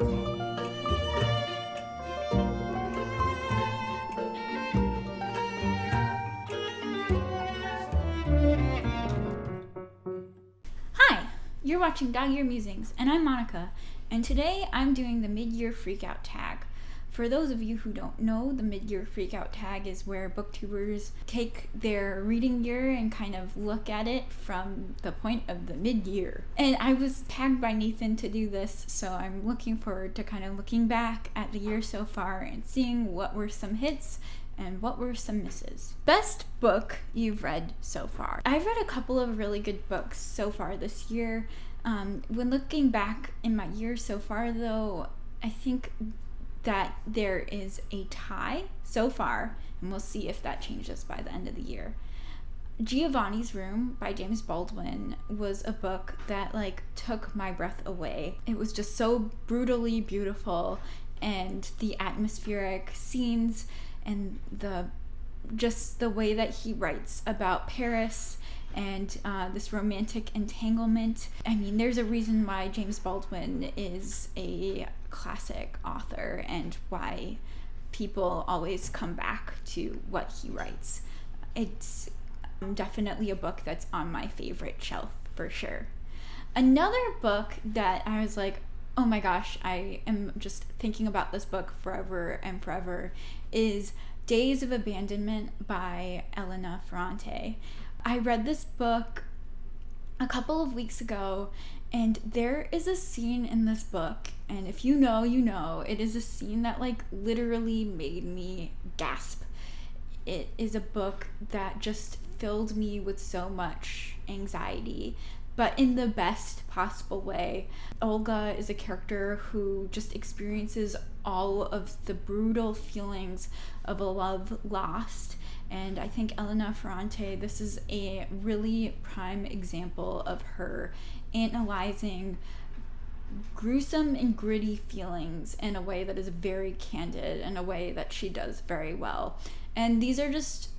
Hi, you're watching Dog Year Musings, and I'm Monica, and today I'm doing the mid-year freakout tag. For those of you who don't know, the mid-year freakout tag is where booktubers take their reading year and kind of look at it from the point of the mid-year. And I was tagged by Nathan to do this, so I'm looking forward to kind of looking back at the year so far and seeing what were some hits and what were some misses. Best book you've read so far. I've read a couple of really good books so far this year. When looking back in my year so far, though, I think that there is a tie so far, and we'll see if that changes by the end of the year. Giovanni's Room by James Baldwin was a book that took my breath away. It was just so brutally beautiful, and the atmospheric scenes and the way that he writes about Paris and this romantic entanglement. I mean, there's a reason why James Baldwin is a classic author and why people always come back to what he writes. It's definitely a book that's on my favorite shelf for sure. Another book that I was like, oh my gosh, I am just thinking about this book forever and forever is Days of Abandonment by Elena Ferrante. I read this book a couple of weeks ago, and there is a scene in this book, and if you know, you know, it is a scene that literally made me gasp. It is a book that just filled me with so much anxiety, but in the best possible way. Olga is a character who just experiences all of the brutal feelings of a love lost. And I think Elena Ferrante, this is a really prime example of her analyzing gruesome and gritty feelings in a way that is very candid, in a way that she does very well. And these are just,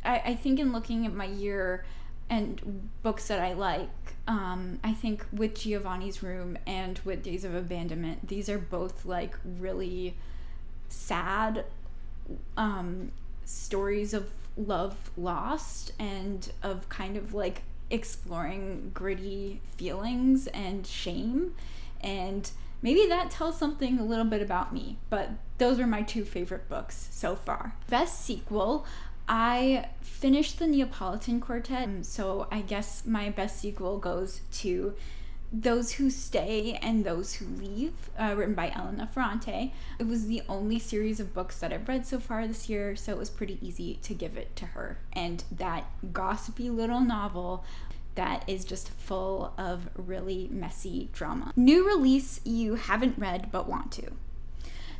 I think in looking at my year and books that I like, I think with Giovanni's Room and with Days of Abandonment, these are both really sad stories of love lost and of kind of exploring gritty feelings and shame, and maybe that tells something a little bit about me. But those are my two favorite books so far. Best sequel, I finished the Neapolitan Quartet, so I guess my best sequel goes to Those Who Stay and Those Who Leave, written by Elena Ferrante. It was the only series of books that I've read so far this year, so it was pretty easy to give it to her. And that gossipy little novel that is just full of really messy drama. New release you haven't read but want to.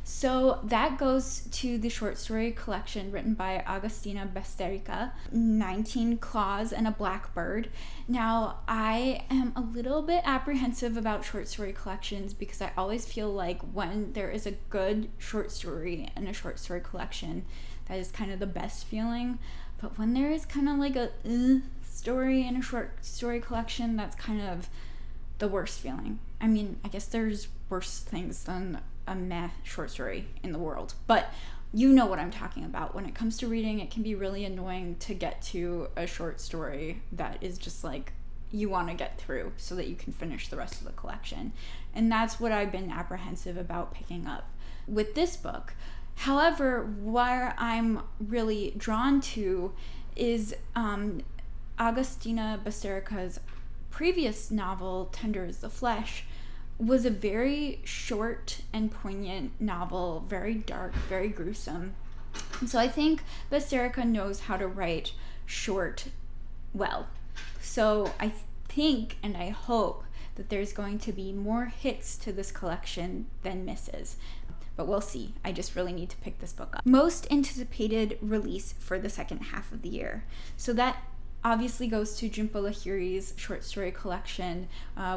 So that goes to the short story collection written by Agustina Basterica, 19 Claws and a Blackbird. Now, I am a little bit apprehensive about short story collections because I always feel like when there is a good short story in a short story collection, that is kind of the best feeling. But when there is kind of a story in a short story collection, that's kind of the worst feeling. I mean, I guess there's worse things than a meh short story in the world, but you know what I'm talking about. When it comes to reading, it can be really annoying to get to a short story that is just you want to get through so that you can finish the rest of the collection. And that's what I've been apprehensive about picking up with this book. However, where I'm really drawn to is Agustina Basterica's previous novel, Tender as the Flesh, was a very short and poignant novel, very dark, very gruesome. And so I think Basterica knows how to write short well. So I think and I hope that there's going to be more hits to this collection than misses. But we'll see. I just really need to pick this book up. Most anticipated release for the second half of the year. So that obviously goes to Junpo Lahiri's short story collection,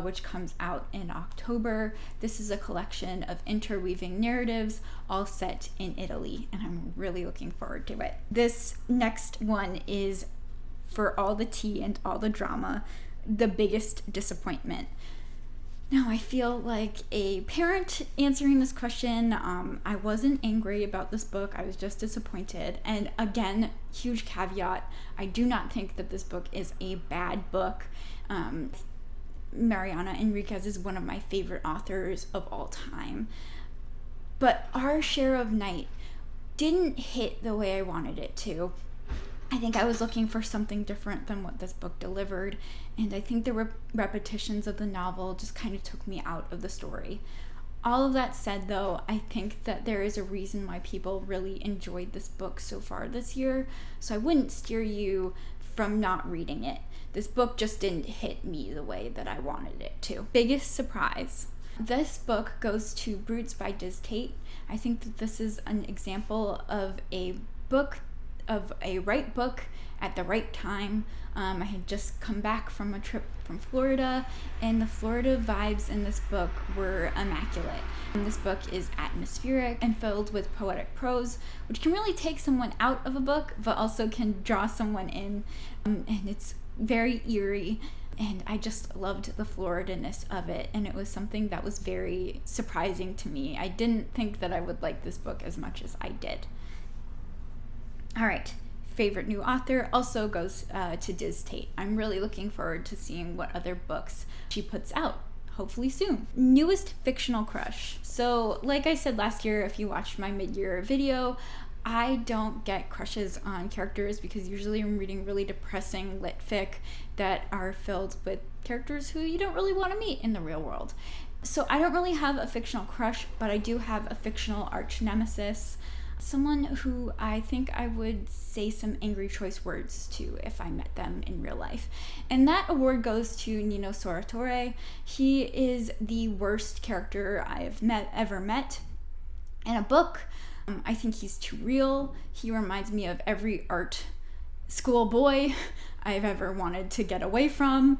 which comes out in October. This is a collection of interweaving narratives, all set in Italy, and I'm really looking forward to it. This next one is, for all the tea and all the drama, The Biggest Disappointment. Now, I feel like a parent answering this question. I wasn't angry about this book. I was just disappointed. And again, huge caveat, I do not think that this book is a bad book. Mariana Enriquez is one of my favorite authors of all time. But Our Share of Night didn't hit the way I wanted it to. I think I was looking for something different than what this book delivered, and I think the repetitions of the novel just kind of took me out of the story. All of that said, though, I think that there is a reason why people really enjoyed this book so far this year, so I wouldn't steer you from not reading it. This book just didn't hit me the way that I wanted it to. Biggest surprise. This book goes to Brutes by Diz Tate. I think that this is an example of a right book at the right time. I had just come back from a trip from Florida, and the Florida vibes in this book were immaculate. And this book is atmospheric and filled with poetic prose, which can really take someone out of a book, but also can draw someone in. And it's very eerie, and I just loved the Florida-ness of it, and it was something that was very surprising to me. I didn't think that I would like this book as much as I did. All right, favorite new author also goes to Diz Tate. I'm really looking forward to seeing what other books she puts out, hopefully soon. Newest fictional crush. So like I said last year, if you watched my mid-year video, I don't get crushes on characters because usually I'm reading really depressing lit fic that are filled with characters who you don't really want to meet in the real world. So I don't really have a fictional crush, but I do have a fictional arch nemesis. Someone who I think I would say some angry choice words to if I met them in real life. And that award goes to Nino Soratore. He is the worst character I've ever met in a book. I think he's too real. He reminds me of every art school boy I've ever wanted to get away from.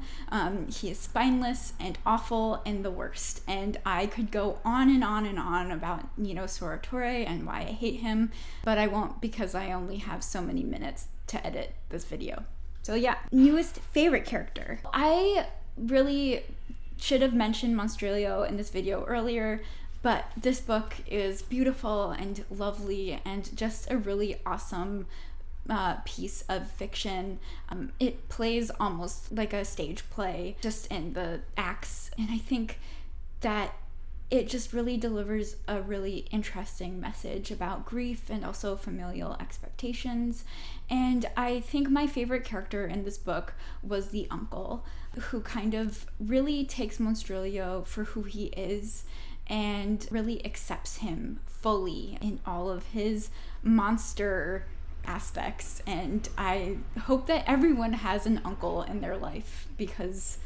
He is spineless and awful and the worst. And I could go on and on and on about Nino Soratore and why I hate him, but I won't because I only have so many minutes to edit this video. So yeah, newest favorite character. I really should have mentioned Monstrilio in this video earlier, but this book is beautiful and lovely and just a really awesome piece of fiction. It plays almost like a stage play, just in the acts, and I think that it just really delivers a really interesting message about grief and also familial expectations. And I think my favorite character in this book was the uncle, who kind of really takes Monstrilio for who he is and really accepts him fully in all of his monster aspects. And I hope that everyone has an uncle in their life because,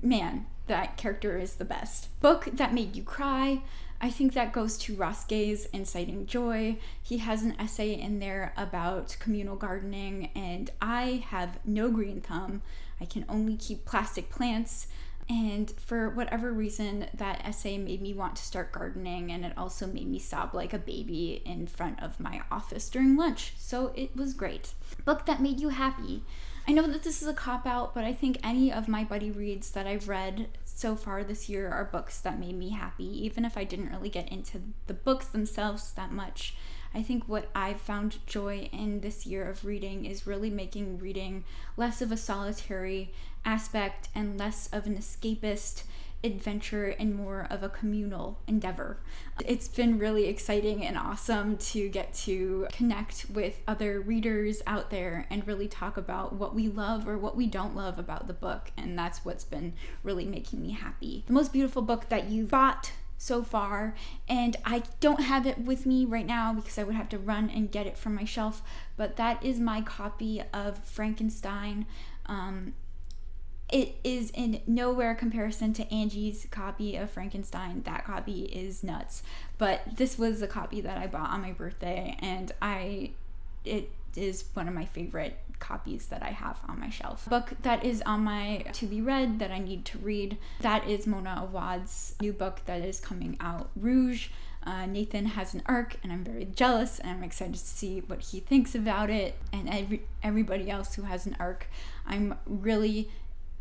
man, that character is the best. Book that made you cry. I think that goes to Ross Gay's Inciting Joy. He has an essay in there about communal gardening, and I have no green thumb. I can only keep plastic plants. And for whatever reason, that essay made me want to start gardening, and it also made me sob like a baby in front of my office during lunch. So it was great. Book that made you happy. I know that this is a cop-out, but I think any of my buddy reads that I've read so far this year are books that made me happy, even if I didn't really get into the books themselves that much. I think what I've found joy in this year of reading is really making reading less of a solitary aspect and less of an escapist adventure and more of a communal endeavor. It's been really exciting and awesome to get to connect with other readers out there and really talk about what we love or what we don't love about the book, and that's what's been really making me happy. The most beautiful book that you've bought so far, and I don't have it with me right now because I would have to run and get it from my shelf, but that is my copy of Frankenstein. It is in nowhere comparison to Angie's copy of Frankenstein. That copy is nuts, but this was the copy that I bought on my birthday, and it is one of my favorite copies that I have on my shelf. A book that is on my to be read that I need to read, that is Mona Awad's new book that is coming out, Rouge. Nathan has an arc, and I'm very jealous, and I'm excited to see what he thinks about it, and everybody else who has an arc. I'm really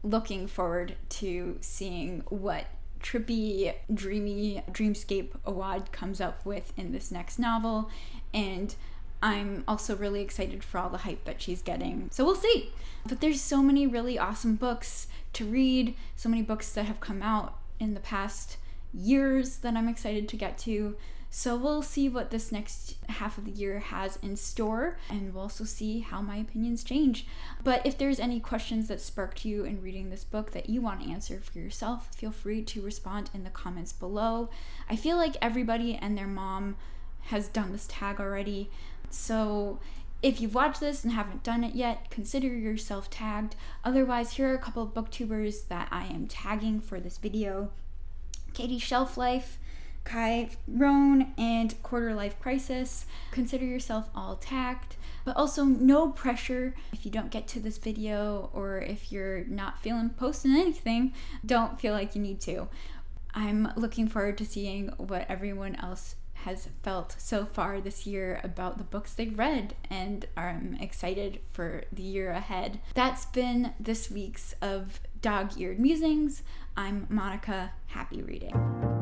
looking forward to seeing what trippy, dreamy dreamscape Awad comes up with in this next novel, and I'm also really excited for all the hype that she's getting. So we'll see. But there's so many really awesome books to read, so many books that have come out in the past years that I'm excited to get to. So we'll see what this next half of the year has in store, and we'll also see how my opinions change. But if there's any questions that sparked you in reading this book that you want to answer for yourself, feel free to respond in the comments below. I feel like everybody and their mom has done this tag already, so if you've watched this and haven't done it yet, consider yourself tagged. Otherwise, here are a couple of booktubers that I am tagging for this video: Katie Shelf Life, Kai Roan, and Quarter Life Crisis. Consider yourself all tagged, but also no pressure. If you don't get to this video, or if you're not feeling posting anything, don't feel like you need to. I'm looking forward to seeing what everyone else has felt so far this year about the books they've read, and I'm excited for the year ahead. That's been this week's of Dog-Eared Musings. I'm Monica. Happy reading.